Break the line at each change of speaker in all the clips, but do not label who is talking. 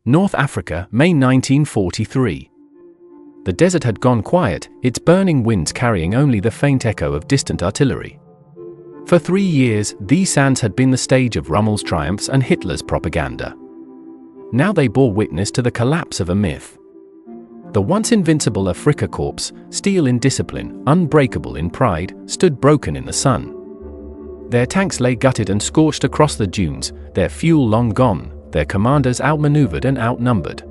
North Africa, May 1943. The desert had gone quiet, its burning winds carrying only the faint echo of distant artillery. For 3 years, these sands had been the stage of Rommel's triumphs and Hitler's propaganda. Now they bore witness to the collapse of a myth. The once invincible Afrika Korps, steel in discipline, unbreakable in pride, stood broken in the sun. Their tanks lay gutted and scorched across the dunes, their fuel long gone, their commanders outmaneuvered and outnumbered.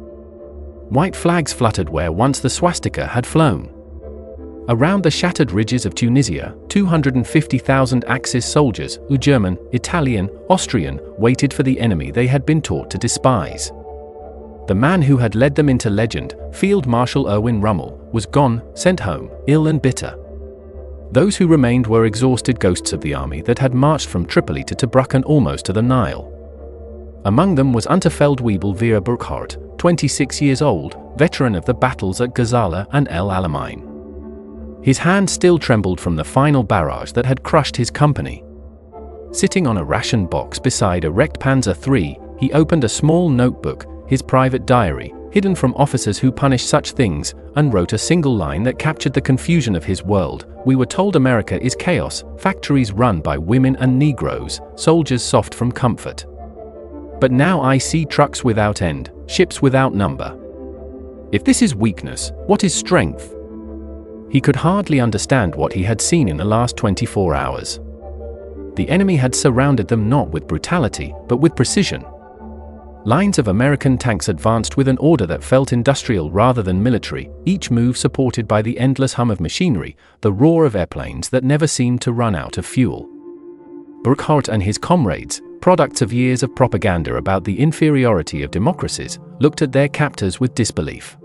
White flags fluttered where once the swastika had flown. Around the shattered ridges of Tunisia, 250,000 Axis soldiers, German, Italian, Austrian, waited for the enemy they had been taught to despise. The man who had led them into legend, Field Marshal Erwin Rommel, was gone, sent home, ill and bitter. Those who remained were exhausted ghosts of the army that had marched from Tripoli to Tobruk and almost to the Nile. Among them was Unterfeldwebel Vera Burkhardt, 26 years old, veteran of the battles at Gazala and El Alamein. His hand still trembled from the final barrage that had crushed his company. Sitting on a ration box beside a wrecked Panzer III, he opened a small notebook, his private diary, hidden from officers who punish such things, and wrote a single line that captured the confusion of his world. We were told America is chaos, factories run by women and Negroes, soldiers soft from comfort. But now I see trucks without end, ships without number. If this is weakness, what is strength? He could hardly understand what he had seen in the last 24 hours. The enemy had surrounded them not with brutality, but with precision. Lines of American tanks advanced with an order that felt industrial rather than military, each move supported by the endless hum of machinery, the roar of airplanes that never seemed to run out of fuel. Burkhardt and his comrades, products of years of propaganda about the inferiority of democracies, looked at their captors with disbelief.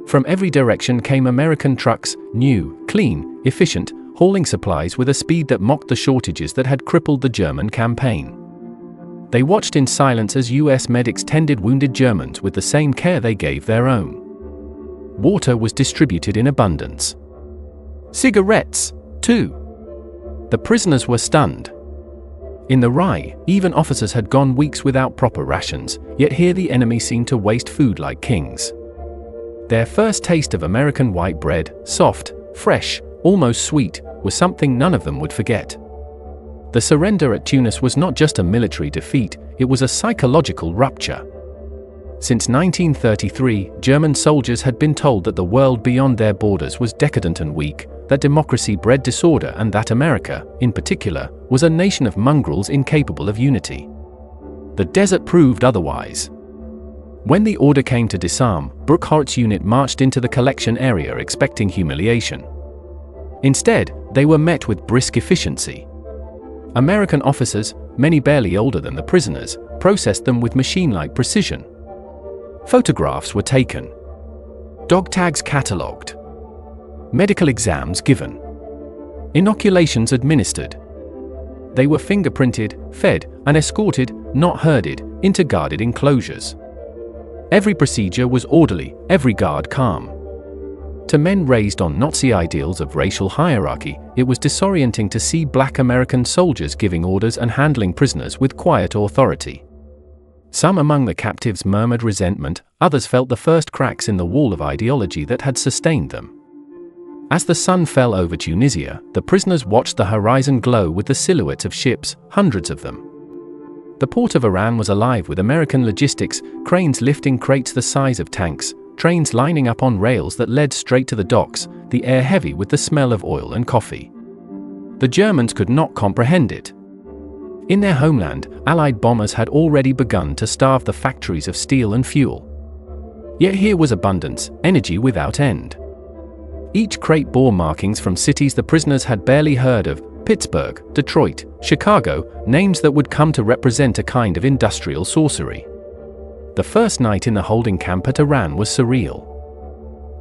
From every direction came American trucks, new, clean, efficient, hauling supplies with a speed that mocked the shortages that had crippled the German campaign. They watched in silence as US medics tended wounded Germans with the same care they gave their own. Water was distributed in abundance. Cigarettes, too. The prisoners were stunned. In the Rai, even officers had gone weeks without proper rations, yet here the enemy seemed to waste food like kings. Their first taste of American white bread, soft, fresh, almost sweet, was something none of them would forget. The surrender at Tunis was not just a military defeat, it was a psychological rupture. Since 1933, German soldiers had been told that the world beyond their borders was decadent and weak, that democracy bred disorder and that America, in particular, was a nation of mongrels incapable of unity. The desert proved otherwise. When the order came to disarm, Burkhardt's unit marched into the collection area expecting humiliation. Instead, they were met with brisk efficiency. American officers, many barely older than the prisoners, processed them with machine-like precision. Photographs were taken. Dog tags catalogued. Medical exams given. Inoculations administered. They were fingerprinted, fed, and escorted, not herded, into guarded enclosures. Every procedure was orderly, every guard calm. To men raised on Nazi ideals of racial hierarchy, it was disorienting to see black American soldiers giving orders and handling prisoners with quiet authority. Some among the captives murmured resentment, others felt the first cracks in the wall of ideology that had sustained them. As the sun fell over Tunisia, the prisoners watched the horizon glow with the silhouettes of ships, hundreds of them. The port of Oran was alive with American logistics, cranes lifting crates the size of tanks, trains lining up on rails that led straight to the docks, the air heavy with the smell of oil and coffee. The Germans could not comprehend it. In their homeland, Allied bombers had already begun to starve the factories of steel and fuel. Yet here was abundance, energy without end. Each crate bore markings from cities the prisoners had barely heard of: Pittsburgh, Detroit, Chicago, names that would come to represent a kind of industrial sorcery. The first night in the holding camp at Oran was surreal.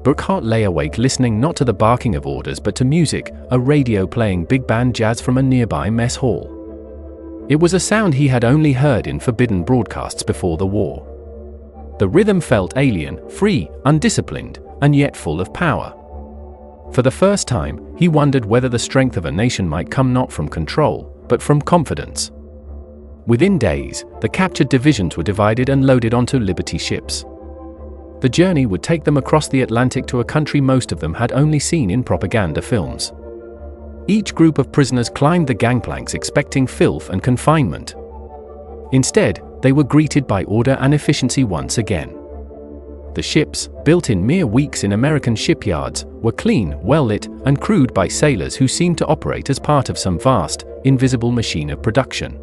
Burkhardt lay awake listening not to the barking of orders but to music, a radio playing big band jazz from a nearby mess hall. It was a sound he had only heard in forbidden broadcasts before the war. The rhythm felt alien, free, undisciplined, and yet full of power. For the first time, he wondered whether the strength of a nation might come not from control, but from confidence. Within days, the captured divisions were divided and loaded onto Liberty ships. The journey would take them across the Atlantic to a country most of them had only seen in propaganda films. Each group of prisoners climbed the gangplanks expecting filth and confinement. Instead, they were greeted by order and efficiency once again. The ships, built in mere weeks in American shipyards, were clean, well-lit, and crewed by sailors who seemed to operate as part of some vast, invisible machine of production.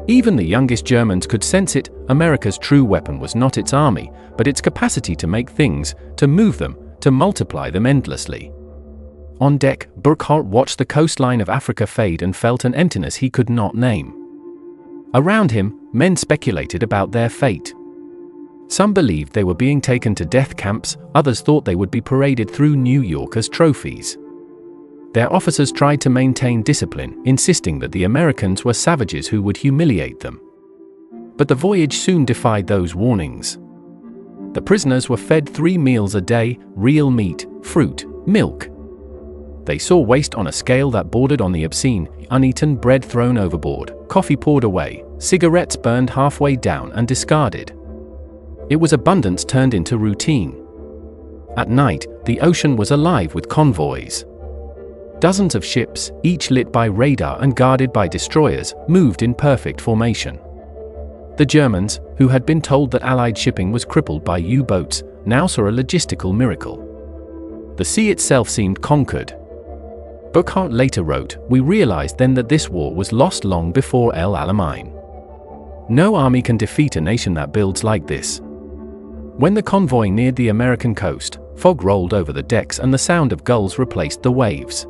Even the youngest Germans could sense it. America's true weapon was not its army, but its capacity to make things, to move them, to multiply them endlessly. On deck, Burckhardt watched the coastline of Africa fade and felt an emptiness he could not name. Around him, men speculated about their fate. Some believed they were being taken to death camps, others thought they would be paraded through New York as trophies. Their officers tried to maintain discipline, insisting that the Americans were savages who would humiliate them. But the voyage soon defied those warnings. The prisoners were fed 3 meals a day, real meat, fruit, milk. They saw waste on a scale that bordered on the obscene, uneaten bread thrown overboard, coffee poured away, cigarettes burned halfway down and discarded. It was abundance turned into routine. At night, the ocean was alive with convoys. Dozens of ships, each lit by radar and guarded by destroyers, moved in perfect formation. The Germans, who had been told that Allied shipping was crippled by U-boats, now saw a logistical miracle. The sea itself seemed conquered. Burckhardt later wrote, "We realized then that this war was lost long before El Alamein. No army can defeat a nation that builds like this." When the convoy neared the American coast, fog rolled over the decks and the sound of gulls replaced the waves.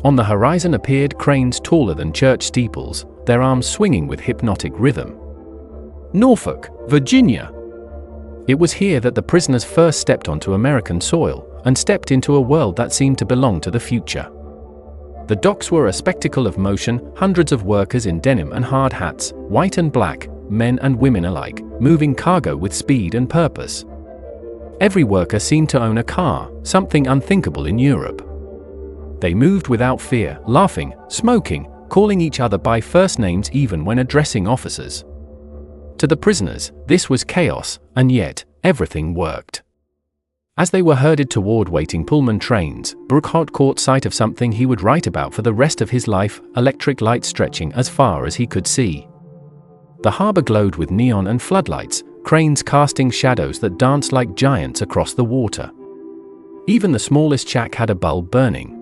On the horizon appeared cranes taller than church steeples, their arms swinging with hypnotic rhythm. Norfolk, Virginia. It was here that the prisoners first stepped onto American soil, and stepped into a world that seemed to belong to the future. The docks were a spectacle of motion, hundreds of workers in denim and hard hats, white and black, men and women alike, moving cargo with speed and purpose. Every worker seemed to own a car, something unthinkable in Europe. They moved without fear, laughing, smoking, calling each other by first names even when addressing officers. To the prisoners, this was chaos, and yet, everything worked. As they were herded toward waiting Pullman trains, Burckhardt caught sight of something he would write about for the rest of his life: electric lights stretching as far as he could see. The harbor glowed with neon and floodlights, cranes casting shadows that danced like giants across the water. Even the smallest shack had a bulb burning.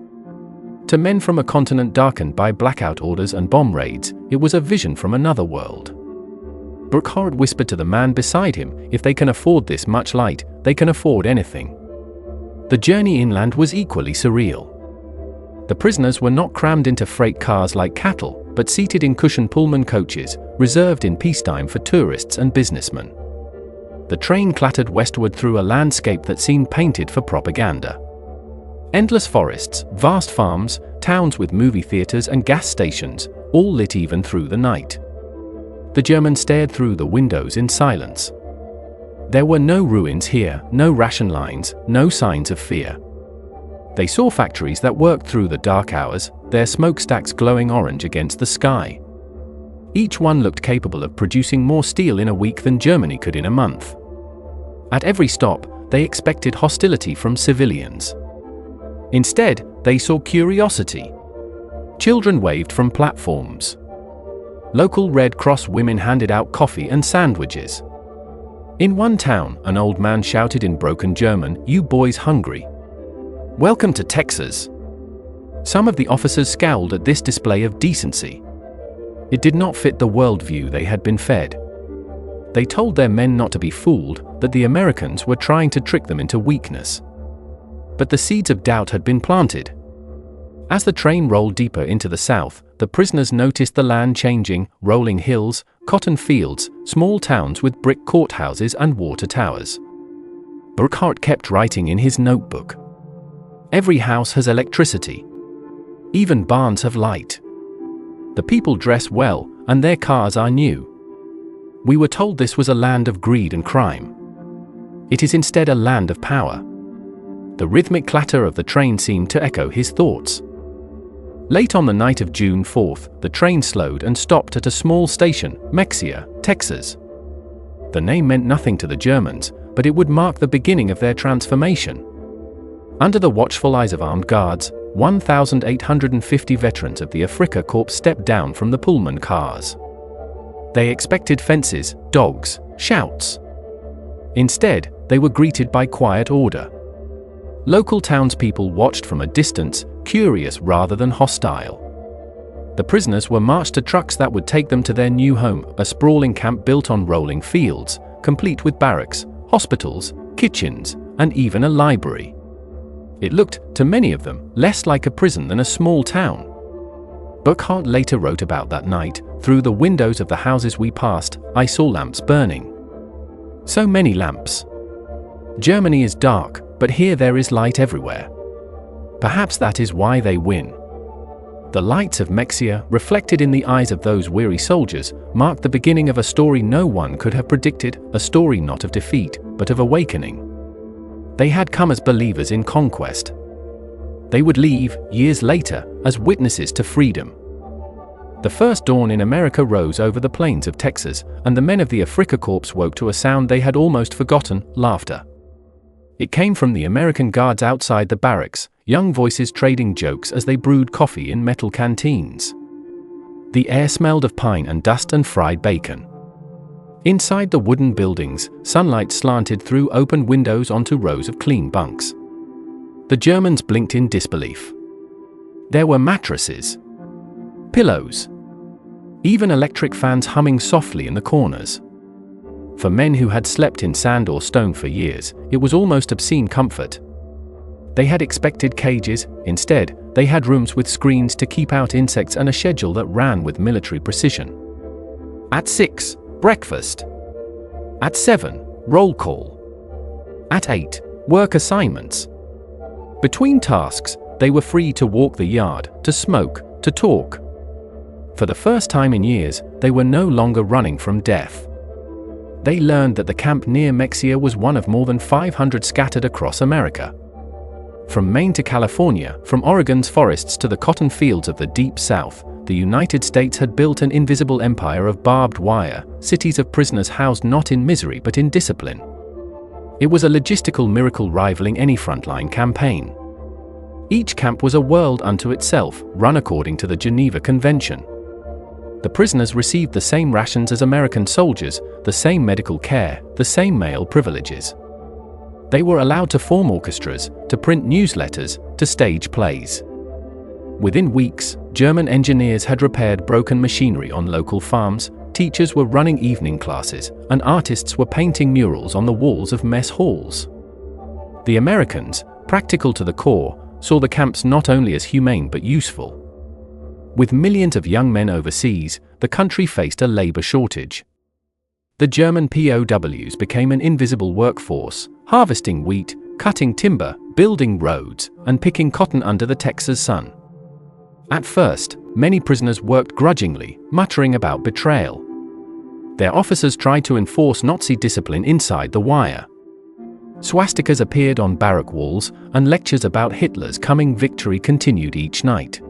To men from a continent darkened by blackout orders and bomb raids, it was a vision from another world. Burckhardt whispered to the man beside him, "If they can afford this much light, they can afford anything." The journey inland was equally surreal. The prisoners were not crammed into freight cars like cattle, but seated in cushioned Pullman coaches, reserved in peacetime for tourists and businessmen. The train clattered westward through a landscape that seemed painted for propaganda. Endless forests, vast farms, towns with movie theaters and gas stations, all lit even through the night. The Germans stared through the windows in silence. There were no ruins here, no ration lines, no signs of fear. They saw factories that worked through the dark hours, their smokestacks glowing orange against the sky. Each one looked capable of producing more steel in a week than Germany could in a month. At every stop, they expected hostility from civilians. Instead, they saw curiosity. Children waved from platforms. Local Red Cross women handed out coffee and sandwiches. In one town, an old man shouted in broken German, "You boys hungry? Welcome to Texas." Some of the officers scowled at this display of decency. It did not fit the worldview they had been fed. They told their men not to be fooled, that the Americans were trying to trick them into weakness. But the seeds of doubt had been planted. As the train rolled deeper into the south, the prisoners noticed the land changing: rolling hills, cotton fields, small towns with brick courthouses and water towers. Burckhardt kept writing in his notebook. Every house has electricity. Even barns have light. The people dress well, and their cars are new. We were told this was a land of greed and crime. It is instead a land of power. The rhythmic clatter of the train seemed to echo his thoughts. Late on the night of June 4th, the train slowed and stopped at a small station, Mexia, Texas. The name meant nothing to the Germans, but it would mark the beginning of their transformation. Under the watchful eyes of armed guards, 1,850 veterans of the Afrika Korps stepped down from the Pullman cars. They expected fences, dogs, shouts. Instead, they were greeted by quiet order. Local townspeople watched from a distance, curious rather than hostile. The prisoners were marched to trucks that would take them to their new home, a sprawling camp built on rolling fields, complete with barracks, hospitals, kitchens, and even a library. It looked, to many of them, less like a prison than a small town. Burckhardt later wrote about that night, "Through the windows of the houses we passed, I saw lamps burning. So many lamps. Germany is dark, but here there is light everywhere. Perhaps that is why they win." The lights of Mexia, reflected in the eyes of those weary soldiers, marked the beginning of a story no one could have predicted, a story not of defeat, but of awakening. They had come as believers in conquest. They would leave, years later, as witnesses to freedom. The first dawn in America rose over the plains of Texas, and the men of the Afrika Korps woke to a sound they had almost forgotten: laughter. It came from the American guards outside the barracks, young voices trading jokes as they brewed coffee in metal canteens. The air smelled of pine and dust and fried bacon. Inside the wooden buildings, sunlight slanted through open windows onto rows of clean bunks. The Germans blinked in disbelief. There were mattresses, pillows, even electric fans humming softly in the corners. For men who had slept in sand or stone for years, it was almost obscene comfort. They had expected cages; instead, they had rooms with screens to keep out insects and a schedule that ran with military precision. At 6, breakfast. At 7, roll call. At 8, work assignments. Between tasks, they were free to walk the yard, to smoke, to talk. For the first time in years, they were no longer running from death. They learned that the camp near Mexia was one of more than 500 scattered across America. From Maine to California, from Oregon's forests to the cotton fields of the Deep South, the United States had built an invisible empire of barbed wire, cities of prisoners housed not in misery but in discipline. It was a logistical miracle rivaling any frontline campaign. Each camp was a world unto itself, run according to the Geneva Convention. The prisoners received the same rations as American soldiers, the same medical care, the same male privileges. They were allowed to form orchestras, to print newsletters, to stage plays. Within weeks, German engineers had repaired broken machinery on local farms, teachers were running evening classes, and artists were painting murals on the walls of mess halls. The Americans, practical to the core, saw the camps not only as humane but useful. With millions of young men overseas, the country faced a labor shortage. The German POWs became an invisible workforce, harvesting wheat, cutting timber, building roads, and picking cotton under the Texas sun. At first, many prisoners worked grudgingly, muttering about betrayal. Their officers tried to enforce Nazi discipline inside the wire. Swastikas appeared on barrack walls, and lectures about Hitler's coming victory continued each night.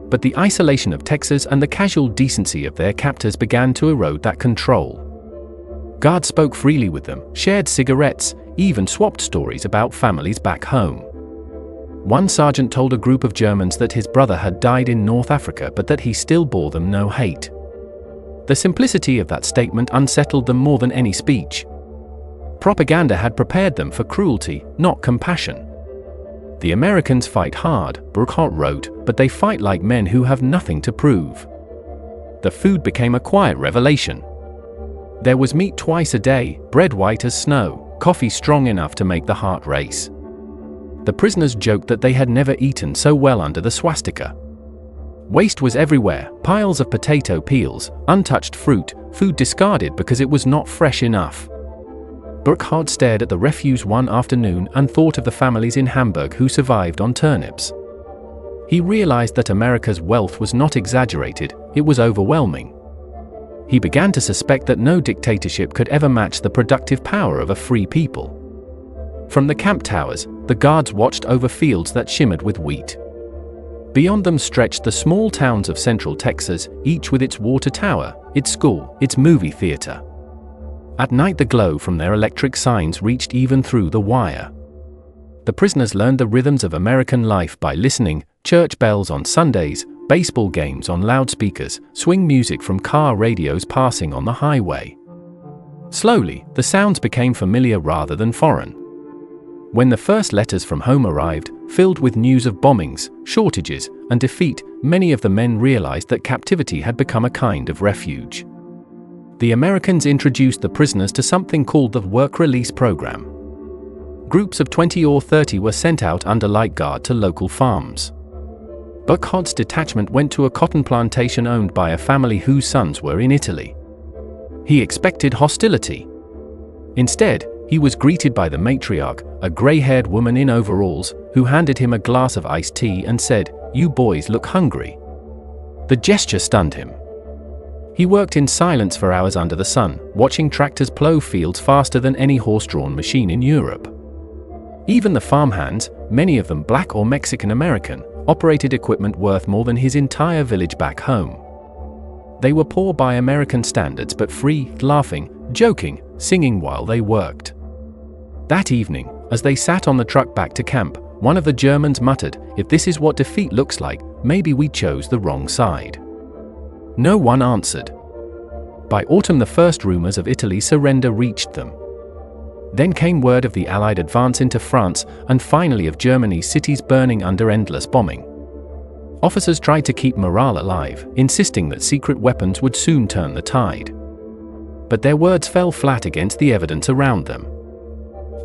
But the isolation of Texas and the casual decency of their captors began to erode that control. Guards spoke freely with them, shared cigarettes, even swapped stories about families back home. One sergeant told a group of Germans that his brother had died in North Africa but that he still bore them no hate. The simplicity of that statement unsettled them more than any speech. Propaganda had prepared them for cruelty, not compassion. The Americans fight hard, Burckhardt wrote, but they fight like men who have nothing to prove. The food became a quiet revelation. There was meat twice a day, bread white as snow, coffee strong enough to make the heart race. The prisoners joked that they had never eaten so well under the swastika. Waste was everywhere, piles of potato peels, untouched fruit, food discarded because it was not fresh enough. Burckhardt stared at the refuse one afternoon and thought of the families in Hamburg who survived on turnips. He realized that America's wealth was not exaggerated, it was overwhelming. He began to suspect that no dictatorship could ever match the productive power of a free people. From the camp towers, the guards watched over fields that shimmered with wheat. Beyond them stretched the small towns of central Texas, each with its water tower, its school, its movie theater. At night the glow from their electric signs reached even through the wire. The prisoners learned the rhythms of American life by listening: church bells on Sundays, baseball games on loudspeakers, swing music from car radios passing on the highway. Slowly, the sounds became familiar rather than foreign. When the first letters from home arrived, filled with news of bombings, shortages, and defeat, many of the men realized that captivity had become a kind of refuge. The Americans introduced the prisoners to something called the Work Release Program. Groups of 20 or 30 were sent out under light guard to local farms. Burkhardt's detachment went to a cotton plantation owned by a family whose sons were in Italy. He expected hostility. Instead, he was greeted by the matriarch, a gray-haired woman in overalls, who handed him a glass of iced tea and said, "You boys look hungry." The gesture stunned him. He worked in silence for hours under the sun, watching tractors plow fields faster than any horse-drawn machine in Europe. Even the farmhands, many of them black or Mexican American, operated equipment worth more than his entire village back home. They were poor by American standards but free, laughing, joking, singing while they worked. That evening, as they sat on the truck back to camp, one of the Germans muttered, "If this is what defeat looks like, maybe we chose the wrong side." No one answered. By autumn the first rumors of Italy's surrender reached them. Then came word of the Allied advance into France, and finally of Germany's cities burning under endless bombing. Officers tried to keep morale alive, insisting that secret weapons would soon turn the tide. But their words fell flat against the evidence around them.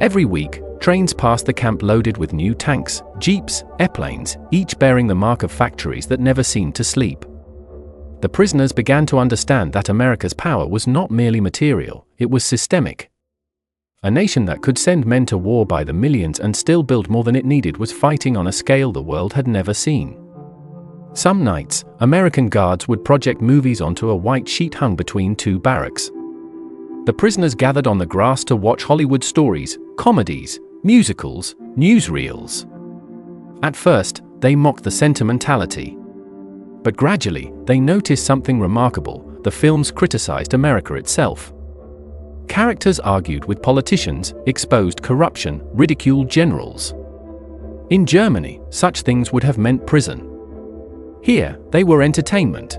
Every week, trains passed the camp loaded with new tanks, jeeps, airplanes, each bearing the mark of factories that never seemed to sleep. The prisoners began to understand that America's power was not merely material, it was systemic. A nation that could send men to war by the millions and still build more than it needed was fighting on a scale the world had never seen. Some nights, American guards would project movies onto a white sheet hung between two barracks. The prisoners gathered on the grass to watch Hollywood stories, comedies, musicals, newsreels. At first, they mocked the sentimentality. But gradually, they noticed something remarkable: the films criticized America itself. Characters argued with politicians, exposed corruption, ridiculed generals. In Germany, such things would have meant prison. Here, they were entertainment.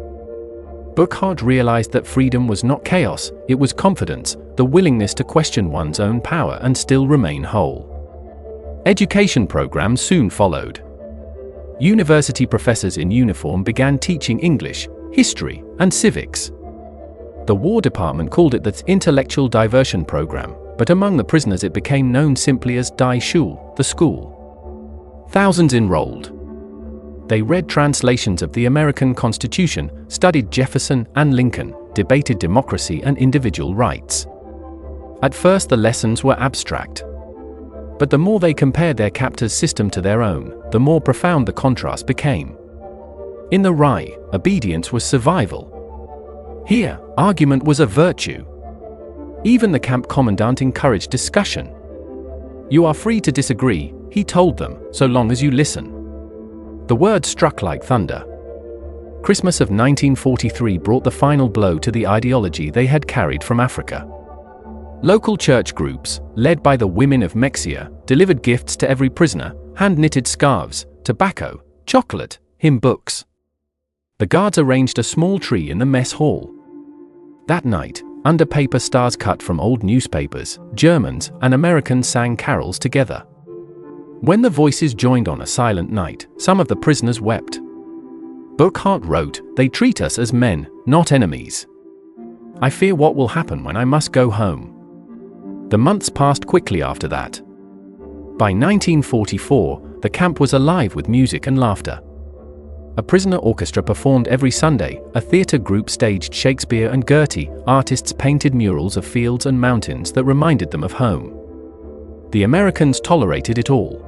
Burkhardt realized that freedom was not chaos, it was confidence, the willingness to question one's own power and still remain whole. Education programs soon followed. University professors in uniform began teaching English, history, and civics. The War Department called it the Intellectual Diversion Program, but among the prisoners it became known simply as Die Schule, the school. Thousands enrolled. They read translations of the American Constitution, studied Jefferson and Lincoln, debated democracy and individual rights. At first the lessons were abstract. But the more they compared their captors' system to their own, the more profound the contrast became. In the Rye, obedience was survival. Here, argument was a virtue. Even the camp commandant encouraged discussion. "You are free to disagree," he told them, "so long as you listen." The words struck like thunder. Christmas of 1943 brought the final blow to the ideology they had carried from Africa. Local church groups, led by the women of Mexia, delivered gifts to every prisoner: hand-knitted scarves, tobacco, chocolate, hymn books. The guards arranged a small tree in the mess hall. That night, under paper stars cut from old newspapers, Germans and Americans sang carols together. When the voices joined on a silent night, some of the prisoners wept. Burkhardt wrote, "They treat us as men, not enemies. I fear what will happen when I must go home." The months passed quickly after that. By 1944, the camp was alive with music and laughter. A prisoner orchestra performed every Sunday, a theater group staged Shakespeare and Goethe, artists painted murals of fields and mountains that reminded them of home. The Americans tolerated it all.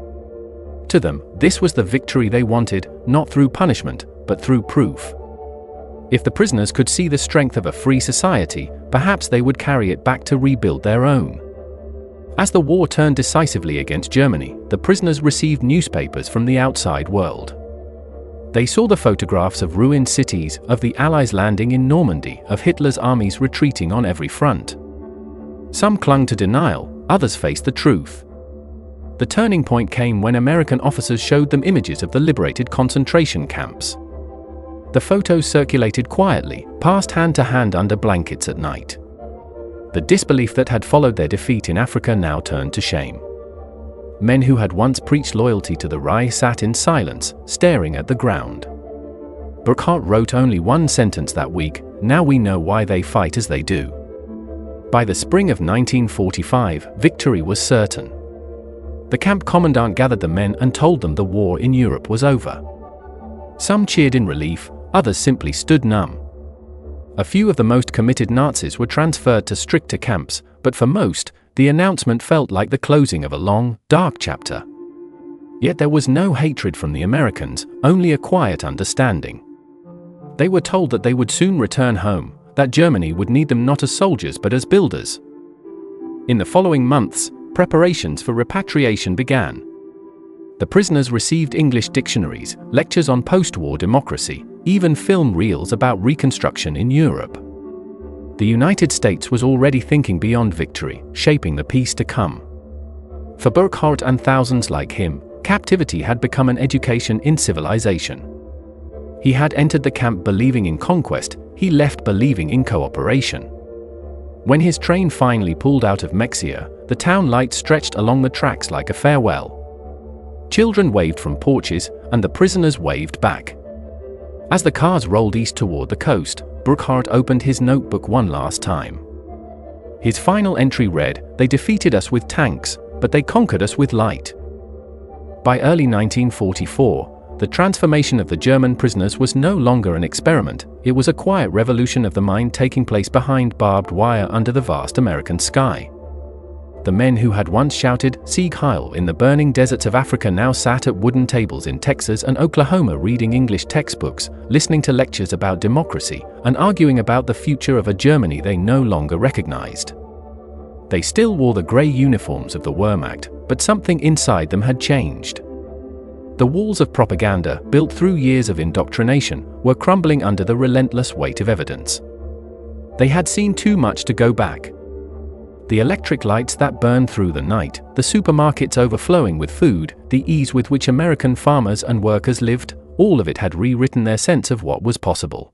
To them, this was the victory they wanted, not through punishment, but through proof. If the prisoners could see the strength of a free society, perhaps they would carry it back to rebuild their own. As the war turned decisively against Germany, the prisoners received newspapers from the outside world. They saw the photographs of ruined cities, of the Allies landing in Normandy, of Hitler's armies retreating on every front. Some clung to denial, others faced the truth. The turning point came when American officers showed them images of the liberated concentration camps. The photos circulated quietly, passed hand to hand under blankets at night. The disbelief that had followed their defeat in Africa now turned to shame. Men who had once preached loyalty to the Reich sat in silence, staring at the ground. Burckhardt wrote only one sentence that week: "Now we know why they fight as they do." By the spring of 1945, victory was certain. The camp commandant gathered the men and told them the war in Europe was over. Some cheered in relief, others simply stood numb. A few of the most committed Nazis were transferred to stricter camps, but for most, the announcement felt like the closing of a long, dark chapter. Yet there was no hatred from the Americans, only a quiet understanding. They were told that they would soon return home, that Germany would need them not as soldiers but as builders. In the following months, preparations for repatriation began. The prisoners received English dictionaries, lectures on post-war democracy, even film reels about reconstruction in Europe. The United States was already thinking beyond victory, shaping the peace to come. For Burckhardt and thousands like him, captivity had become an education in civilization. He had entered the camp believing in conquest, he left believing in cooperation. When his train finally pulled out of Mexia, the town lights stretched along the tracks like a farewell. Children waved from porches, and the prisoners waved back. As the cars rolled east toward the coast, Burckhardt opened his notebook one last time. His final entry read, "They defeated us with tanks, but they conquered us with light." By early 1944, the transformation of the German prisoners was no longer an experiment, it was a quiet revolution of the mind taking place behind barbed wire under the vast American sky. The men who had once shouted, "Sieg Heil" in the burning deserts of Africa now sat at wooden tables in Texas and Oklahoma reading English textbooks, listening to lectures about democracy, and arguing about the future of a Germany they no longer recognized. They still wore the gray uniforms of the Wehrmacht, but something inside them had changed. The walls of propaganda, built through years of indoctrination, were crumbling under the relentless weight of evidence. They had seen too much to go back. The electric lights that burned through the night, the supermarkets overflowing with food, the ease with which American farmers and workers lived, all of it had rewritten their sense of what was possible.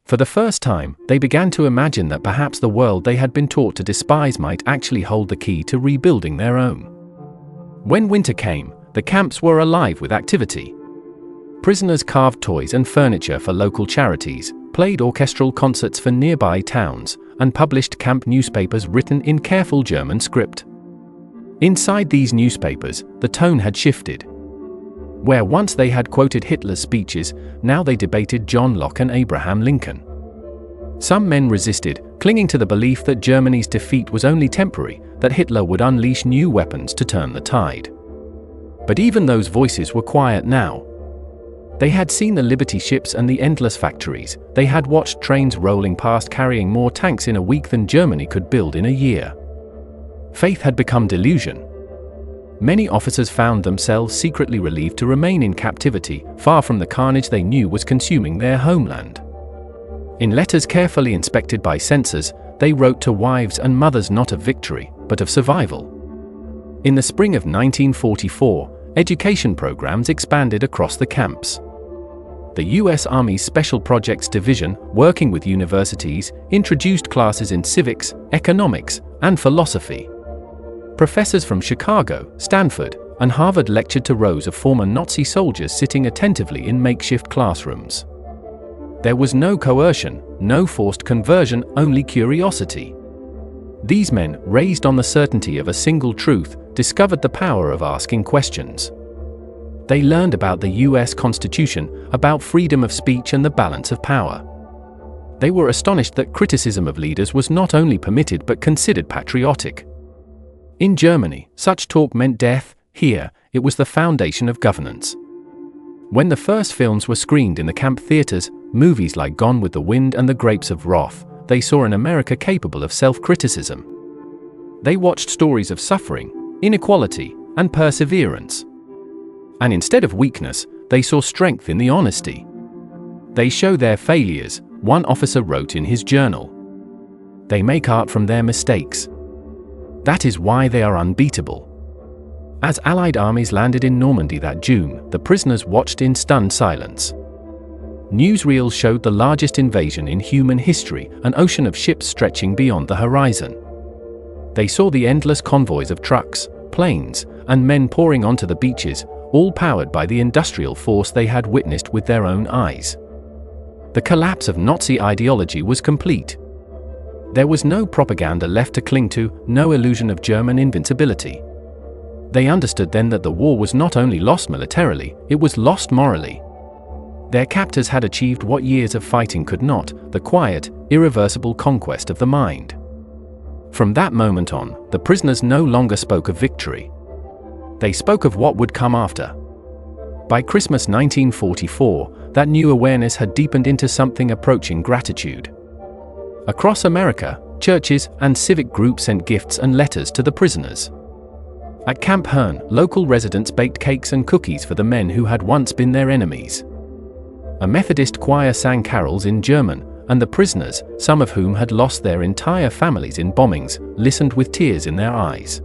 For the first time, they began to imagine that perhaps the world they had been taught to despise might actually hold the key to rebuilding their own. When winter came, the camps were alive with activity. Prisoners carved toys and furniture for local charities, played orchestral concerts for nearby towns, and published camp newspapers written in careful German script. Inside these newspapers, the tone had shifted. Where once they had quoted Hitler's speeches, now they debated John Locke and Abraham Lincoln. Some men resisted, clinging to the belief that Germany's defeat was only temporary, that Hitler would unleash new weapons to turn the tide. But even those voices were quiet now. They had seen the Liberty ships and the endless factories, they had watched trains rolling past carrying more tanks in a week than Germany could build in a year. Faith had become delusion. Many officers found themselves secretly relieved to remain in captivity, far from the carnage they knew was consuming their homeland. In letters carefully inspected by censors, they wrote to wives and mothers not of victory, but of survival. In the spring of 1944, education programs expanded across the camps. The U.S. Army's Special Projects Division, working with universities, introduced classes in civics, economics, and philosophy. Professors from Chicago, Stanford, and Harvard lectured to rows of former Nazi soldiers sitting attentively in makeshift classrooms. There was no coercion, no forced conversion, only curiosity. These men, raised on the certainty of a single truth, discovered the power of asking questions. They learned about the U.S. Constitution, about freedom of speech and the balance of power. They were astonished that criticism of leaders was not only permitted but considered patriotic. In Germany, such talk meant death; here, it was the foundation of governance. When the first films were screened in the camp theaters, movies like Gone with the Wind and The Grapes of Wrath, they saw an America capable of self-criticism. They watched stories of suffering, inequality, and perseverance. And instead of weakness, they saw strength in the honesty. They show their failures, one officer wrote in his journal. They make art from their mistakes. That is why they are unbeatable. As Allied armies landed in Normandy that June, the prisoners watched in stunned silence. Newsreels showed the largest invasion in human history, an ocean of ships stretching beyond the horizon. They saw the endless convoys of trucks, planes, and men pouring onto the beaches, all powered by the industrial force they had witnessed with their own eyes. The collapse of Nazi ideology was complete. There was no propaganda left to cling to, no illusion of German invincibility. They understood then that the war was not only lost militarily, it was lost morally. Their captors had achieved what years of fighting could not, the quiet, irreversible conquest of the mind. From that moment on, the prisoners no longer spoke of victory. They spoke of what would come after. By Christmas 1944, that new awareness had deepened into something approaching gratitude. Across America, churches and civic groups sent gifts and letters to the prisoners. At Camp Hearn, local residents baked cakes and cookies for the men who had once been their enemies. A Methodist choir sang carols in German, and the prisoners, some of whom had lost their entire families in bombings, listened with tears in their eyes.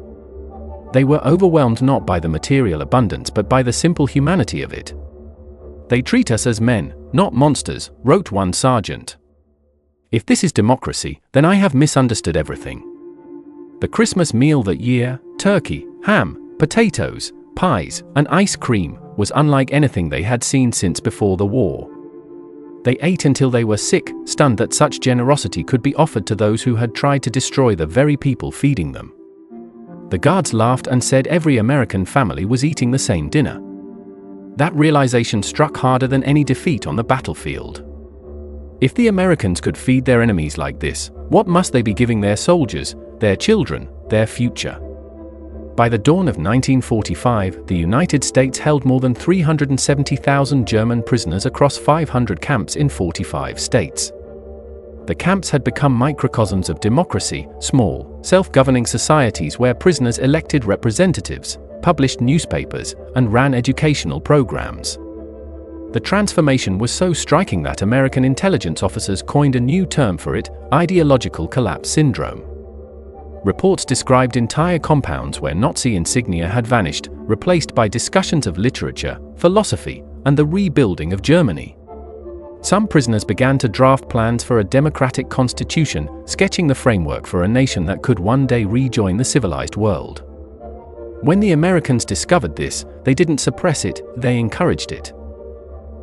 They were overwhelmed not by the material abundance but by the simple humanity of it. "They treat us as men, not monsters," wrote one sergeant. "If this is democracy, then I have misunderstood everything." The Christmas meal that year, turkey, ham, potatoes, pies, and ice cream, was unlike anything they had seen since before the war. They ate until they were sick, stunned that such generosity could be offered to those who had tried to destroy the very people feeding them. The guards laughed and said every American family was eating the same dinner. That realization struck harder than any defeat on the battlefield. If the Americans could feed their enemies like this, what must they be giving their soldiers, their children, their future? By the dawn of 1945, the United States held more than 370,000 German prisoners across 500 camps in 45 states. The camps had become microcosms of democracy, small, self-governing societies where prisoners elected representatives, published newspapers, and ran educational programs. The transformation was so striking that American intelligence officers coined a new term for it: ideological collapse syndrome. Reports described entire compounds where Nazi insignia had vanished, replaced by discussions of literature, philosophy, and the rebuilding of Germany. Some prisoners began to draft plans for a democratic constitution, sketching the framework for a nation that could one day rejoin the civilized world. When the Americans discovered this, they didn't suppress it, they encouraged it.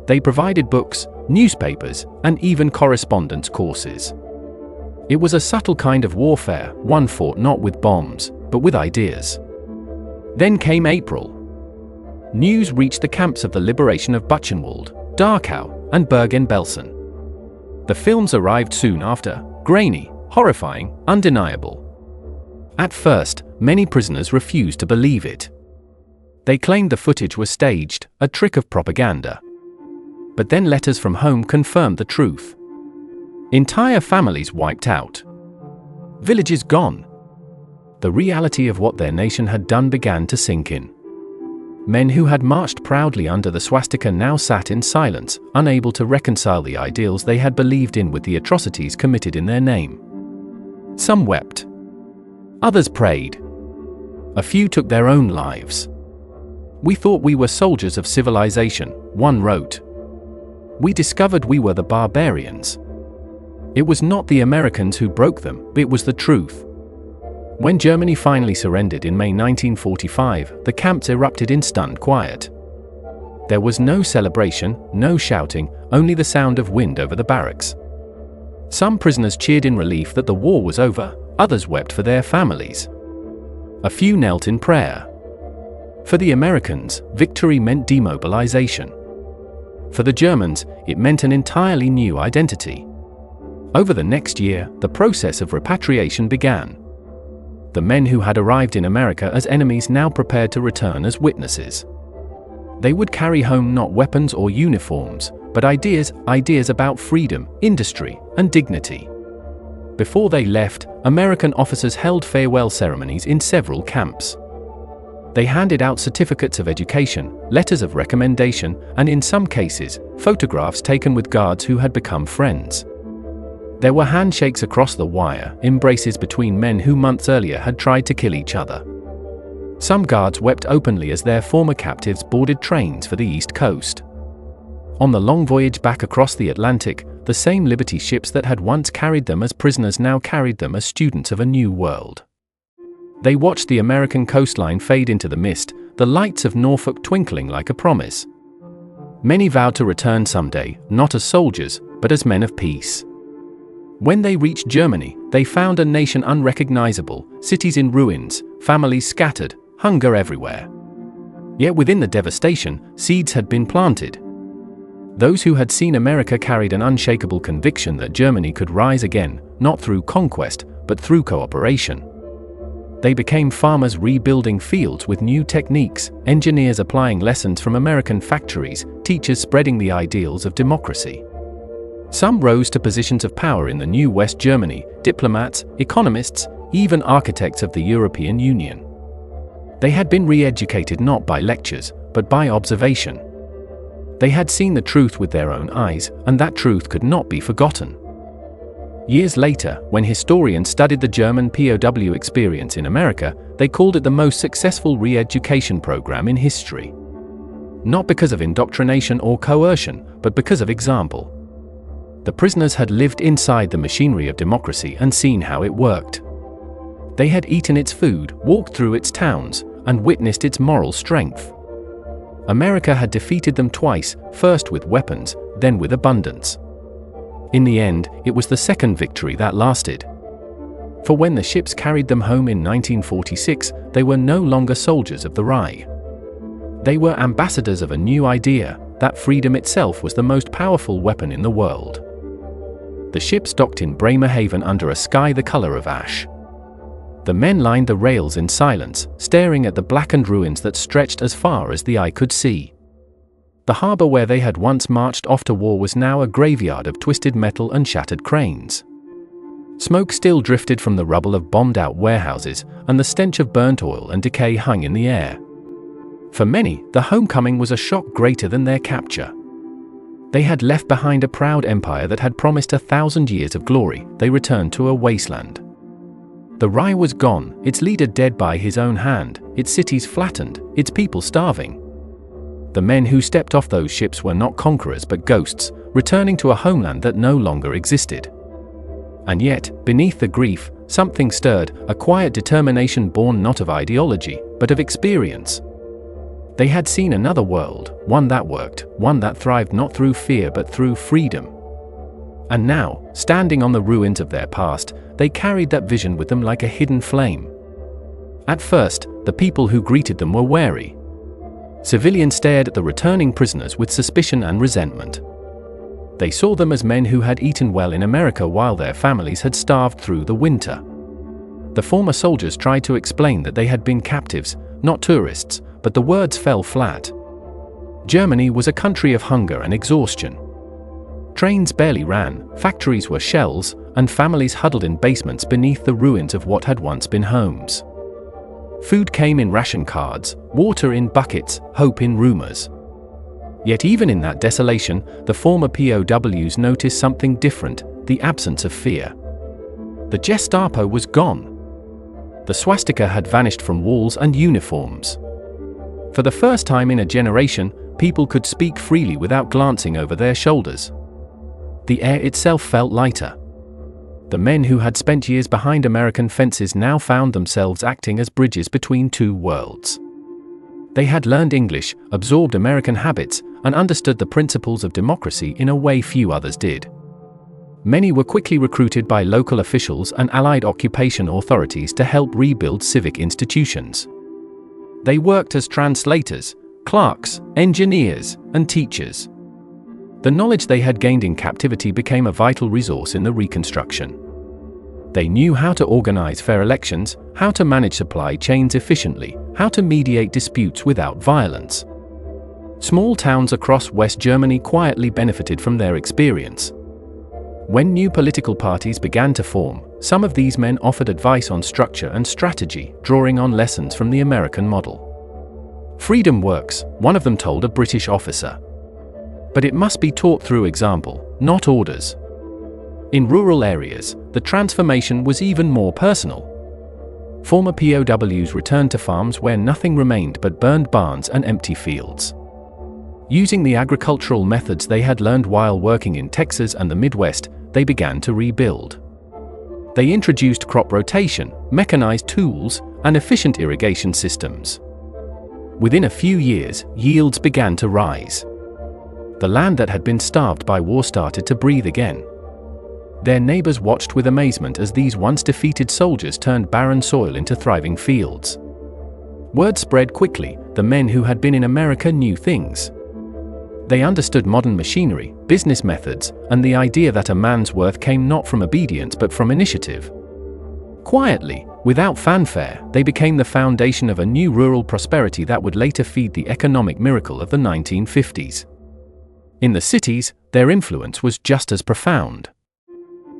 They provided books, newspapers, and even correspondence courses. It was a subtle kind of warfare, one fought not with bombs, but with ideas. Then came April. News reached the camps of the liberation of Buchenwald, Dachau, and Bergen-Belsen. The films arrived soon after, grainy, horrifying, undeniable. At first, many prisoners refused to believe it. They claimed the footage was staged, a trick of propaganda. But then letters from home confirmed the truth. Entire families wiped out. Villages gone. The reality of what their nation had done began to sink in. Men who had marched proudly under the swastika now sat in silence, unable to reconcile the ideals they had believed in with the atrocities committed in their name. Some wept. Others prayed. A few took their own lives. "We thought we were soldiers of civilization," one wrote. "We discovered we were the barbarians." It was not the Americans who broke them, it was the truth. When Germany finally surrendered in May 1945, the camps erupted in stunned quiet. There was no celebration, no shouting, only the sound of wind over the barracks. Some prisoners cheered in relief that the war was over, others wept for their families. A few knelt in prayer. For the Americans, victory meant demobilization. For the Germans, it meant an entirely new identity. Over the next year, the process of repatriation began. The men who had arrived in America as enemies now prepared to return as witnesses. They would carry home not weapons or uniforms, but ideas about freedom, industry, and dignity. Before they left, American officers held farewell ceremonies in several camps. They handed out certificates of education, letters of recommendation, and in some cases, photographs taken with guards who had become friends. There were handshakes across the wire, embraces between men who months earlier had tried to kill each other. Some guards wept openly as their former captives boarded trains for the East Coast. On the long voyage back across the Atlantic, the same Liberty ships that had once carried them as prisoners now carried them as students of a new world. They watched the American coastline fade into the mist, the lights of Norfolk twinkling like a promise. Many vowed to return someday, not as soldiers, but as men of peace. When they reached Germany, they found a nation unrecognizable, cities in ruins, families scattered, hunger everywhere. Yet within the devastation, seeds had been planted. Those who had seen America carried an unshakable conviction that Germany could rise again, not through conquest, but through cooperation. They became farmers rebuilding fields with new techniques, engineers applying lessons from American factories, teachers spreading the ideals of democracy. Some rose to positions of power in the new West Germany, diplomats, economists, even architects of the European Union. They had been re-educated not by lectures, but by observation. They had seen the truth with their own eyes, and that truth could not be forgotten. Years later, when historians studied the German POW experience in America, they called it the most successful re-education program in history. Not because of indoctrination or coercion, but because of example. The prisoners had lived inside the machinery of democracy and seen how it worked. They had eaten its food, walked through its towns, and witnessed its moral strength. America had defeated them twice, first with weapons, then with abundance. In the end, it was the second victory that lasted. For when the ships carried them home in 1946, they were no longer soldiers of the Reich. They were ambassadors of a new idea, that freedom itself was the most powerful weapon in the world. The ships docked in Bremerhaven under a sky the color of ash. The men lined the rails in silence, staring at the blackened ruins that stretched as far as the eye could see. The harbor where they had once marched off to war was now a graveyard of twisted metal and shattered cranes. Smoke still drifted from the rubble of bombed-out warehouses, and the stench of burnt oil and decay hung in the air. For many, the homecoming was a shock greater than their capture. They had left behind a proud empire that had promised 1,000 years of glory. They returned to a wasteland. The Reich was gone, its leader dead by his own hand, its cities flattened, its people starving. The men who stepped off those ships were not conquerors but ghosts, returning to a homeland that no longer existed. And yet, beneath the grief, something stirred, a quiet determination born not of ideology, but of experience. They had seen another world, one that worked, one that thrived not through fear but through freedom. And now, standing on the ruins of their past, they carried that vision with them like a hidden flame. At first, the people who greeted them were wary. Civilians stared at the returning prisoners with suspicion and resentment. They saw them as men who had eaten well in America while their families had starved through the winter. The former soldiers tried to explain that they had been captives, not tourists, but the words fell flat. Germany was a country of hunger and exhaustion. Trains barely ran, factories were shells, and families huddled in basements beneath the ruins of what had once been homes. Food came in ration cards, water in buckets, hope in rumors. Yet even in that desolation, the former POWs noticed something different, the absence of fear. The Gestapo was gone. The swastika had vanished from walls and uniforms. For the first time in a generation, people could speak freely without glancing over their shoulders. The air itself felt lighter. The men who had spent years behind American fences now found themselves acting as bridges between two worlds. They had learned English, absorbed American habits, and understood the principles of democracy in a way few others did. Many were quickly recruited by local officials and Allied occupation authorities to help rebuild civic institutions. They worked as translators, clerks, engineers, and teachers. The knowledge they had gained in captivity became a vital resource in the reconstruction. They knew how to organize fair elections, how to manage supply chains efficiently, how to mediate disputes without violence. Small towns across West Germany quietly benefited from their experience. When new political parties began to form, some of these men offered advice on structure and strategy, drawing on lessons from the American model. "Freedom works," one of them told a British officer. "But it must be taught through example, not orders." In rural areas, the transformation was even more personal. Former POWs returned to farms where nothing remained but burned barns and empty fields. Using the agricultural methods they had learned while working in Texas and the Midwest, they began to rebuild. They introduced crop rotation, mechanized tools, and efficient irrigation systems. Within a few years, yields began to rise. The land that had been starved by war started to breathe again. Their neighbors watched with amazement as these once defeated soldiers turned barren soil into thriving fields. Word spread quickly. The men who had been in America knew things. They understood modern machinery, business methods, and the idea that a man's worth came not from obedience but from initiative. Quietly, without fanfare, they became the foundation of a new rural prosperity that would later feed the economic miracle of the 1950s. In the cities, their influence was just as profound.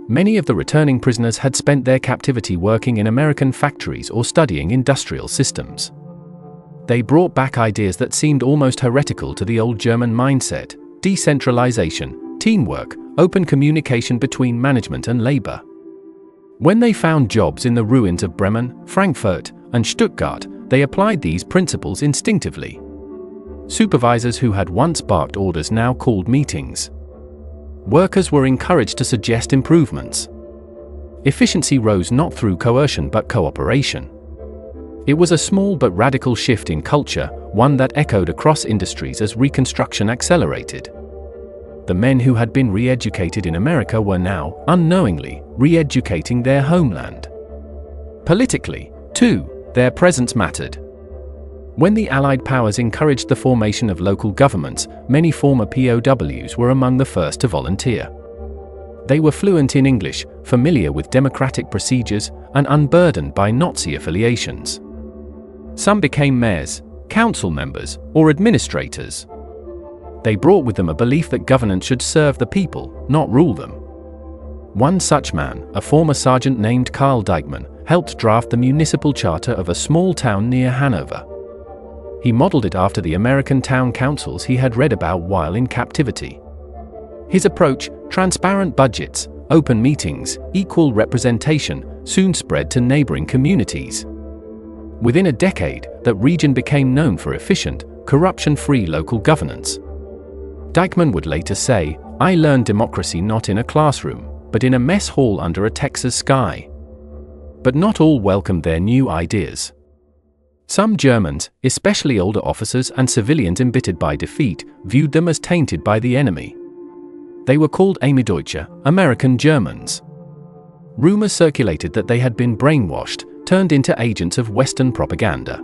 Many of the returning prisoners had spent their captivity working in American factories or studying industrial systems. They brought back ideas that seemed almost heretical to the old German mindset: decentralization, teamwork, open communication between management and labor. When they found jobs in the ruins of Bremen, Frankfurt, and Stuttgart, they applied these principles instinctively. Supervisors who had once barked orders now called meetings. Workers were encouraged to suggest improvements. Efficiency rose not through coercion but cooperation. It was a small but radical shift in culture, one that echoed across industries as Reconstruction accelerated. The men who had been re-educated in America were now, unknowingly, re-educating their homeland. Politically, too, their presence mattered. When the Allied powers encouraged the formation of local governments, many former POWs were among the first to volunteer. They were fluent in English, familiar with democratic procedures, and unburdened by Nazi affiliations. Some became mayors, council members, or administrators. They brought with them a belief that governance should serve the people, not rule them. One such man, a former sergeant named Karl Deichmann, helped draft the municipal charter of a small town near Hanover. He modeled it after the American town councils he had read about while in captivity. His approach, transparent budgets, open meetings, equal representation, soon spread to neighboring communities. Within a decade, that region became known for efficient, corruption-free local governance. Deichmann would later say, "I learned democracy not in a classroom, but in a mess hall under a Texas sky." But not all welcomed their new ideas. Some Germans, especially older officers and civilians embittered by defeat, viewed them as tainted by the enemy. They were called Armeedeutsche, American Germans. Rumors circulated that they had been brainwashed, turned into agents of Western propaganda.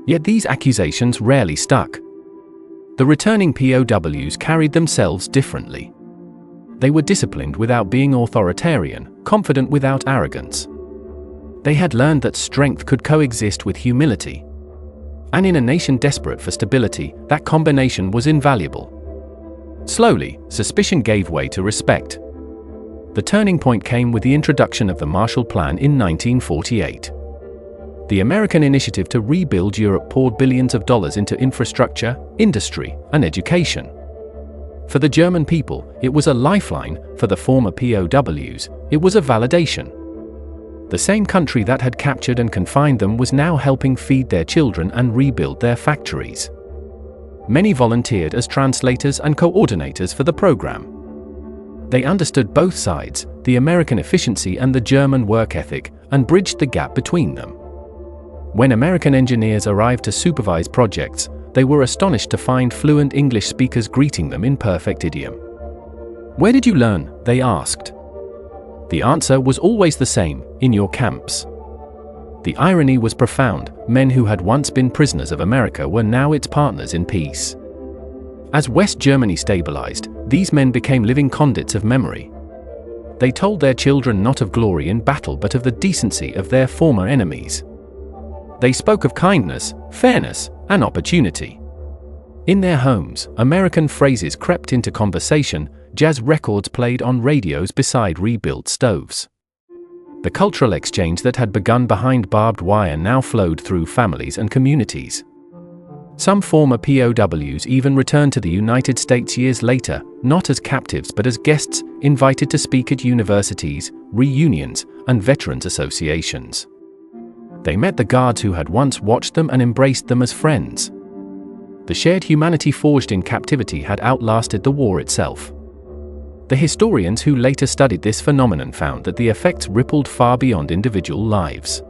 Yet these accusations rarely stuck. The returning POWs carried themselves differently. They were disciplined without being authoritarian, confident without arrogance. They had learned that strength could coexist with humility. And in a nation desperate for stability, that combination was invaluable. Slowly, suspicion gave way to respect. The turning point came with the introduction of the Marshall Plan in 1948. The American initiative to rebuild Europe poured billions of dollars into infrastructure, industry, and education. For the German people, it was a lifeline. For the former POWs, it was a validation. The same country that had captured and confined them was now helping feed their children and rebuild their factories. Many volunteered as translators and coordinators for the program. They understood both sides, the American efficiency and the German work ethic, and bridged the gap between them. When American engineers arrived to supervise projects, they were astonished to find fluent English speakers greeting them in perfect idiom. "Where did you learn?" they asked. The answer was always the same: in your camps. The irony was profound. Men who had once been prisoners of America were now its partners in peace. As West Germany stabilized, these men became living conduits of memory. They told their children not of glory in battle but of the decency of their former enemies. They spoke of kindness, fairness, and opportunity. In their homes, American phrases crept into conversation, jazz records played on radios beside rebuilt stoves. The cultural exchange that had begun behind barbed wire now flowed through families and communities. Some former POWs even returned to the United States years later, not as captives but as guests, invited to speak at universities, reunions, and veterans associations. They met the guards who had once watched them and embraced them as friends. The shared humanity forged in captivity had outlasted the war itself. The historians who later studied this phenomenon found that the effects rippled far beyond individual lives.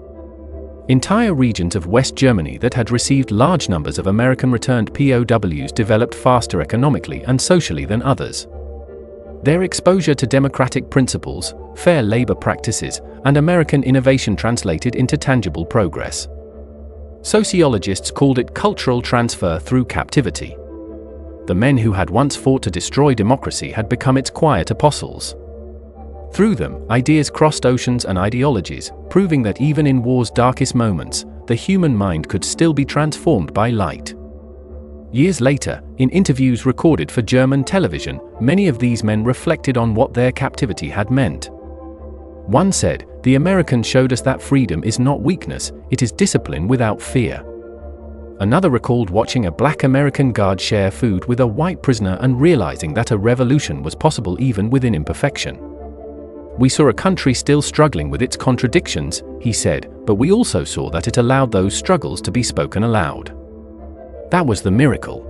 Entire regions of West Germany that had received large numbers of American-returned POWs developed faster economically and socially than others. Their exposure to democratic principles, fair labor practices, and American innovation translated into tangible progress. Sociologists called it cultural transfer through captivity. The men who had once fought to destroy democracy had become its quiet apostles. Through them, ideas crossed oceans and ideologies, proving that even in war's darkest moments, the human mind could still be transformed by light. Years later, in interviews recorded for German television, many of these men reflected on what their captivity had meant. One said, "The Americans showed us that freedom is not weakness, it is discipline without fear." Another recalled watching a black American guard share food with a white prisoner and realizing that a revolution was possible even within imperfection. "We saw a country still struggling with its contradictions," he said, "but we also saw that it allowed those struggles to be spoken aloud." That was the miracle.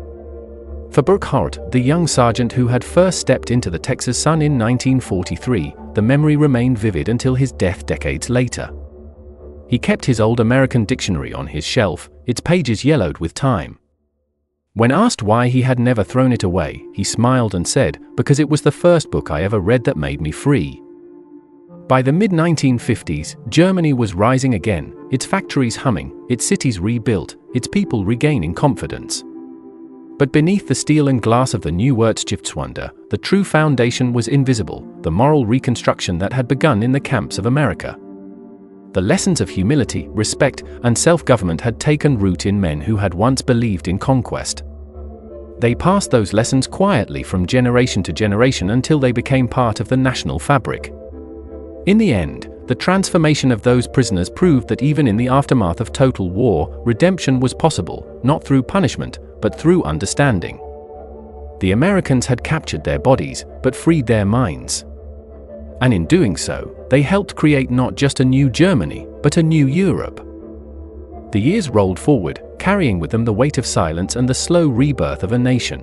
For Burkhardt, the young sergeant who had first stepped into the Texas sun in 1943, the memory remained vivid until his death decades later. He kept his old American dictionary on his shelf, its pages yellowed with time. When asked why he had never thrown it away, he smiled and said, "Because it was the first book I ever read that made me free." By the mid-1950s, Germany was rising again, its factories humming, its cities rebuilt, its people regaining confidence. But beneath the steel and glass of the new Wirtschaftswunder, the true foundation was invisible, the moral reconstruction that had begun in the camps of America. The lessons of humility, respect, and self-government had taken root in men who had once believed in conquest. They passed those lessons quietly from generation to generation until they became part of the national fabric. In the end, the transformation of those prisoners proved that even in the aftermath of total war, redemption was possible, not through punishment, but through understanding. The Americans had captured their bodies, but freed their minds. And in doing so, they helped create not just a new Germany, but a new Europe. The years rolled forward, carrying with them the weight of silence and the slow rebirth of a nation.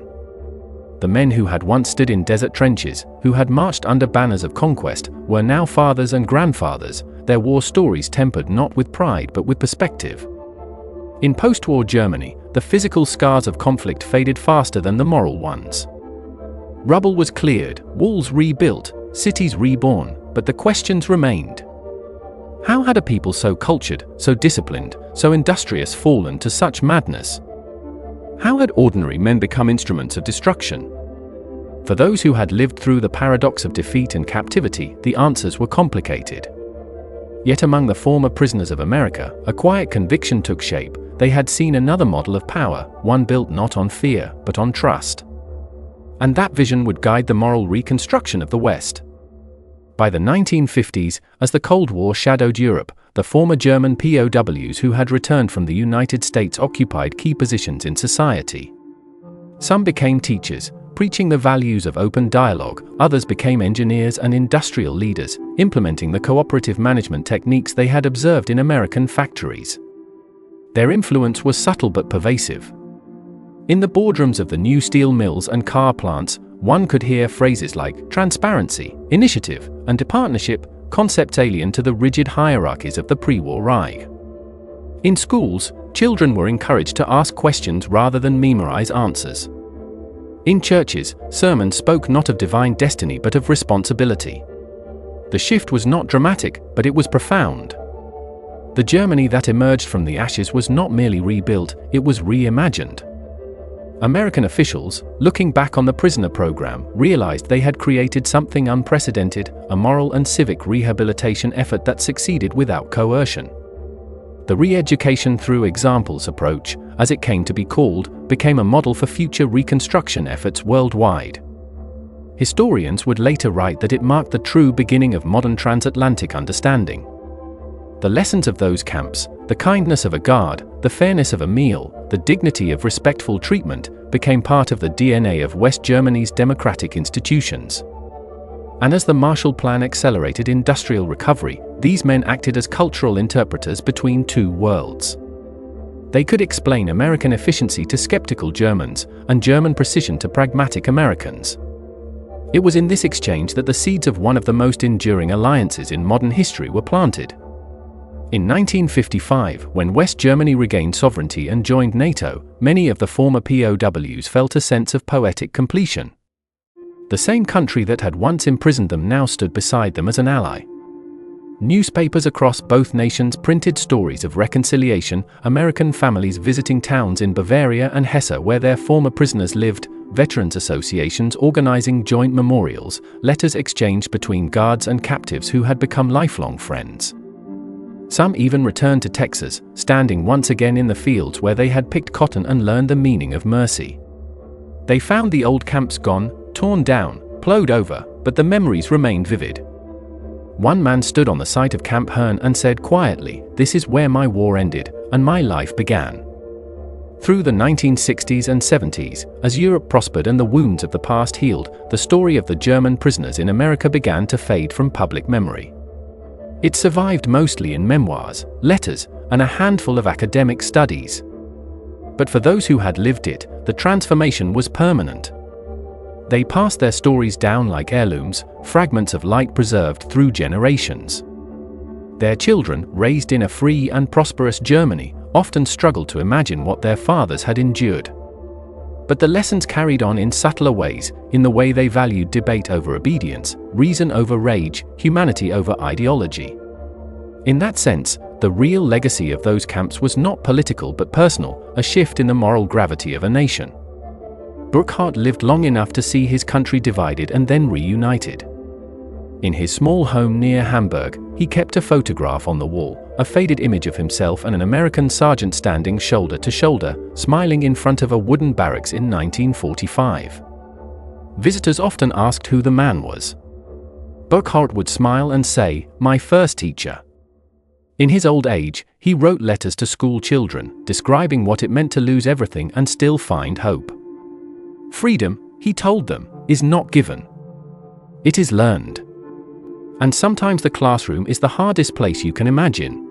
The men who had once stood in desert trenches, who had marched under banners of conquest, were now fathers and grandfathers, their war stories tempered not with pride but with perspective. In post-war Germany, the physical scars of conflict faded faster than the moral ones. Rubble was cleared, walls rebuilt, cities reborn, but the questions remained. How had a people so cultured, so disciplined, so industrious fallen to such madness? How had ordinary men become instruments of destruction? For those who had lived through the paradox of defeat and captivity, the answers were complicated. Yet among the former prisoners of America, a quiet conviction took shape. They had seen another model of power, one built not on fear, but on trust. And that vision would guide the moral reconstruction of the West. By the 1950s, as the Cold War shadowed Europe, the former German POWs who had returned from the United States occupied key positions in society. Some became teachers, preaching the values of open dialogue, others became engineers and industrial leaders, implementing the cooperative management techniques they had observed in American factories. Their influence was subtle but pervasive. In the boardrooms of the new steel mills and car plants, one could hear phrases like transparency, initiative, and partnership, concepts alien to the rigid hierarchies of the pre-war Reich. In schools, children were encouraged to ask questions rather than memorize answers. In churches, sermons spoke not of divine destiny but of responsibility. The shift was not dramatic, but it was profound. The Germany that emerged from the ashes was not merely rebuilt, it was reimagined. American officials, looking back on the prisoner program, realized they had created something unprecedented, a moral and civic rehabilitation effort that succeeded without coercion. The re-education through examples approach, as it came to be called, became a model for future reconstruction efforts worldwide. Historians would later write that it marked the true beginning of modern transatlantic understanding. The lessons of those camps, The kindness of a guard, the fairness of a meal, the dignity of respectful treatment became part of the DNA of West Germany's democratic institutions. And as the Marshall Plan accelerated industrial recovery, these men acted as cultural interpreters between two worlds. They could explain American efficiency to skeptical Germans and German precision to pragmatic Americans. It was in this exchange that the seeds of one of the most enduring alliances in modern history were planted. In 1955, when West Germany regained sovereignty and joined NATO, many of the former POWs felt a sense of poetic completion. The same country that had once imprisoned them now stood beside them as an ally. Newspapers across both nations printed stories of reconciliation, American families visiting towns in Bavaria and Hesse where their former prisoners lived, veterans associations organizing joint memorials, letters exchanged between guards and captives who had become lifelong friends. Some even returned to Texas, standing once again in the fields where they had picked cotton and learned the meaning of mercy. They found the old camps gone, torn down, plowed over, but the memories remained vivid. One man stood on the site of Camp Hearn and said quietly, "This is where my war ended, and my life began." Through the 1960s and 70s, as Europe prospered and the wounds of the past healed, the story of the German prisoners in America began to fade from public memory. It survived mostly in memoirs, letters, and a handful of academic studies. But for those who had lived it, the transformation was permanent. They passed their stories down like heirlooms, fragments of light preserved through generations. Their children, raised in a free and prosperous Germany, often struggled to imagine what their fathers had endured. But the lessons carried on in subtler ways, in the way they valued debate over obedience, reason over rage, humanity over ideology. In that sense, the real legacy of those camps was not political but personal, a shift in the moral gravity of a nation. Burckhardt lived long enough to see his country divided and then reunited. In his small home near Hamburg, he kept a photograph on the wall, a faded image of himself and an American sergeant standing shoulder to shoulder, smiling in front of a wooden barracks in 1945. Visitors often asked who the man was. Burckhardt would smile and say, "My first teacher." In his old age, he wrote letters to school children, describing what it meant to lose everything and still find hope. Freedom, he told them, is not given. It is learned. And sometimes the classroom is the hardest place you can imagine.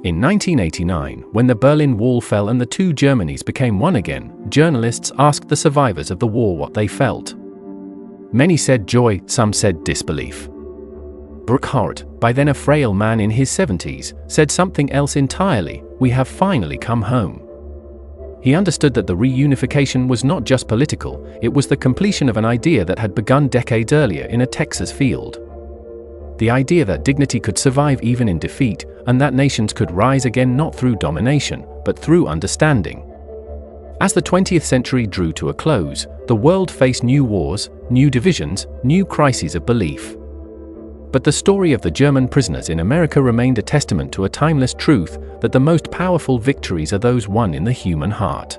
In 1989, when the Berlin Wall fell and the two Germanys became one again, journalists asked the survivors of the war what they felt. Many said joy, some said disbelief. Burckhardt, by then a frail man in his 70s, said something else entirely: "We have finally come home." He understood that the reunification was not just political, it was the completion of an idea that had begun decades earlier in a Texas field. The idea that dignity could survive even in defeat, and that nations could rise again not through domination, but through understanding. As the 20th century drew to a close, the world faced new wars, new divisions, new crises of belief. But the story of the German prisoners in America remained a testament to a timeless truth, that the most powerful victories are those won in the human heart.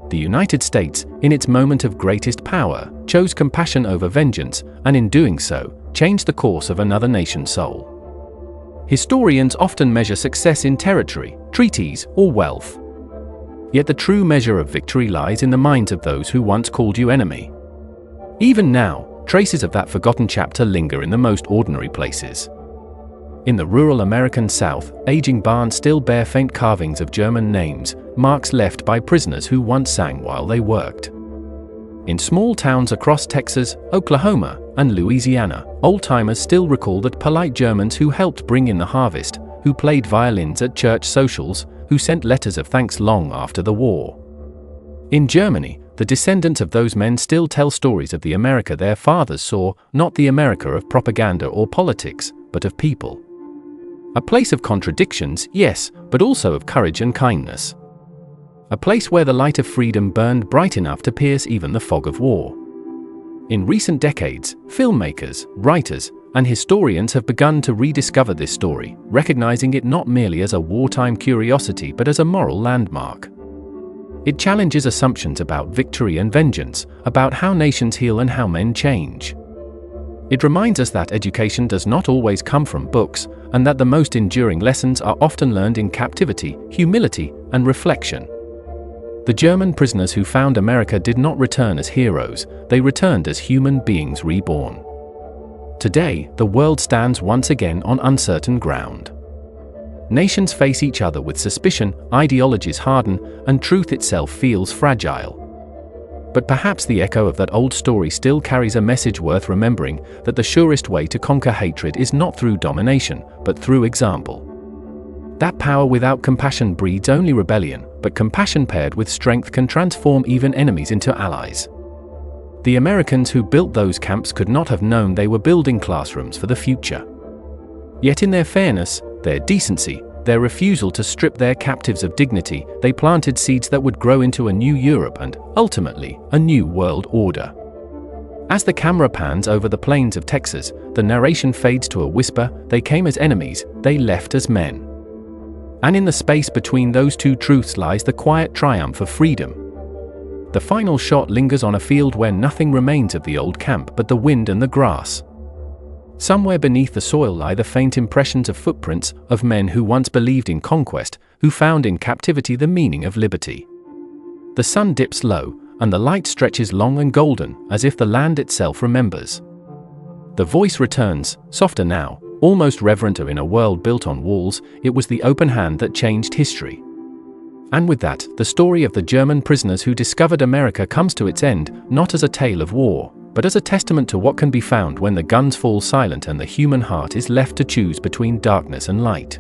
The United States, in its moment of greatest power, chose compassion over vengeance, and in doing so, changed the course of another nation's soul. Historians often measure success in territory, treaties, or wealth. Yet the true measure of victory lies in the minds of those who once called you enemy. Even now, traces of that forgotten chapter linger in the most ordinary places. In the rural American South, aging barns still bear faint carvings of German names, marks left by prisoners who once sang while they worked. In small towns across Texas, Oklahoma, and Louisiana, old-timers still recall the polite Germans who helped bring in the harvest, who played violins at church socials, who sent letters of thanks long after the war. In Germany, the descendants of those men still tell stories of the America their fathers saw, not the America of propaganda or politics, but of people. A place of contradictions, yes, but also of courage and kindness. A place where the light of freedom burned bright enough to pierce even the fog of war. In recent decades, filmmakers, writers, and historians have begun to rediscover this story, recognizing it not merely as a wartime curiosity but as a moral landmark. It challenges assumptions about victory and vengeance, about how nations heal and how men change. It reminds us that education does not always come from books, and that the most enduring lessons are often learned in captivity, humility, and reflection. The German prisoners who found America did not return as heroes, they returned as human beings reborn. Today, the world stands once again on uncertain ground. Nations face each other with suspicion, ideologies harden, and truth itself feels fragile. But perhaps the echo of that old story still carries a message worth remembering, that the surest way to conquer hatred is not through domination, but through example. That power without compassion breeds only rebellion, but compassion paired with strength can transform even enemies into allies. The Americans who built those camps could not have known they were building classrooms for the future. Yet in their fairness, their decency, their refusal to strip their captives of dignity, they planted seeds that would grow into a new Europe and, ultimately, a new world order. As the camera pans over the plains of Texas, the narration fades to a whisper: they came as enemies, they left as men. And in the space between those two truths lies the quiet triumph of freedom. The final shot lingers on a field where nothing remains of the old camp but the wind and the grass. Somewhere beneath the soil lie the faint impressions of footprints of men who once believed in conquest, who found in captivity the meaning of liberty. The sun dips low, and the light stretches long and golden, as if the land itself remembers. The voice returns, softer now, almost reverenter. In a world built on walls, it was the open hand that changed history. And with that, the story of the German prisoners who discovered America comes to its end, not as a tale of war, but as a testament to what can be found when the guns fall silent and the human heart is left to choose between darkness and light.